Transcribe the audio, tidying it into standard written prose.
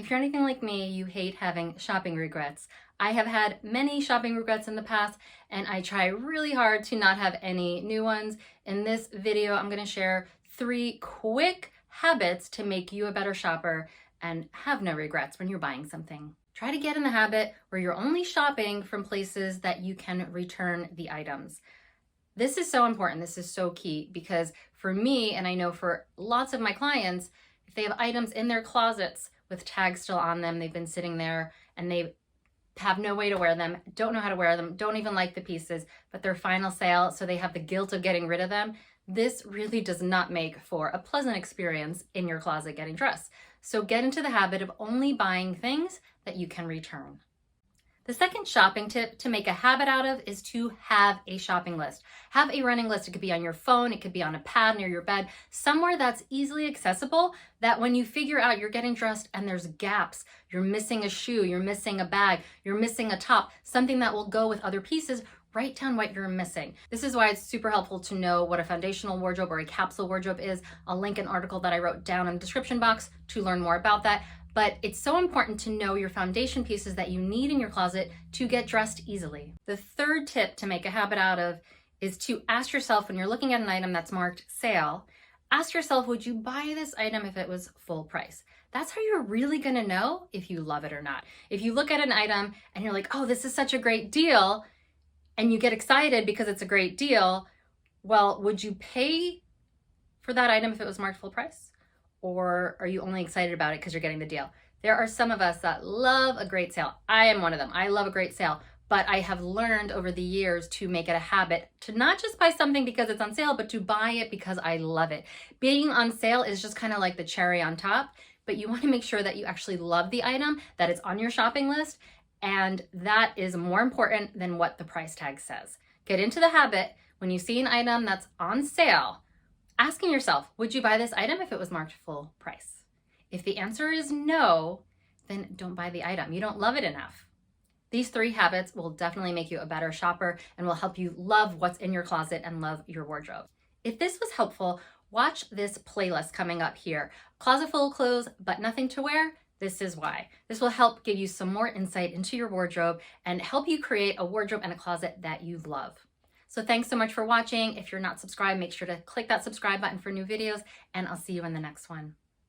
If you're anything like me, you hate having shopping regrets. I have had many shopping regrets in the past, and I try really hard to not have any new ones. In this video, I'm going to share 3 quick habits to make you a better shopper and have no regrets when you're buying something. Try to get in the habit where you're only shopping from places that you can return the items. This is so important. This is so key because for me, and I know for lots of my clients, if they have items in their closets with tags still on them, they've been sitting there and they have no way to wear them, don't know how to wear them, don't even like the pieces, but they're final sale, so they have the guilt of getting rid of them. This really does not make for a pleasant experience in your closet getting dressed. So get into the habit of only buying things that you can return. The second shopping tip to make a habit out of is to have a shopping list. Have a running list. It could be on your phone, it could be on a pad near your bed, somewhere that's easily accessible, that when you figure out you're getting dressed and there's gaps, you're missing a shoe, you're missing a bag, you're missing a top, something that will go with other pieces, write down what you're missing. This is why it's super helpful to know what a foundational wardrobe or a capsule wardrobe is. I'll link an article that I wrote down in the description box to learn more about that. But it's so important to know your foundation pieces that you need in your closet to get dressed easily. The third tip to make a habit out of is to ask yourself, when you're looking at an item that's marked sale, ask yourself, would you buy this item if it was full price? That's how you're really gonna know if you love it or not. If you look at an item and you're like, oh, this is such a great deal, and you get excited because it's a great deal, well, would you pay for that item if it was marked full price? Or are you only excited about it because you're getting the deal? There are some of us that love a great sale. I am one of them. I love a great sale, but I have learned over the years to make it a habit to not just buy something because it's on sale, but to buy it because I love it. Being on sale is just kind of like the cherry on top, but you want to make sure that you actually love the item, that it's on your shopping list, and that is more important than what the price tag says. Get into the habit when you see an item that's on sale, asking yourself, would you buy this item if it was marked full price? If the answer is no, then don't buy the item. You don't love it enough. These 3 habits will definitely make you a better shopper and will help you love what's in your closet and love your wardrobe. If this was helpful, watch this playlist coming up here. Closet full of clothes, but nothing to wear? This is why. This will help give you some more insight into your wardrobe and help you create a wardrobe and a closet that you love. So thanks so much for watching. If you're not subscribed, make sure to click that subscribe button for new videos, and I'll see you in the next one.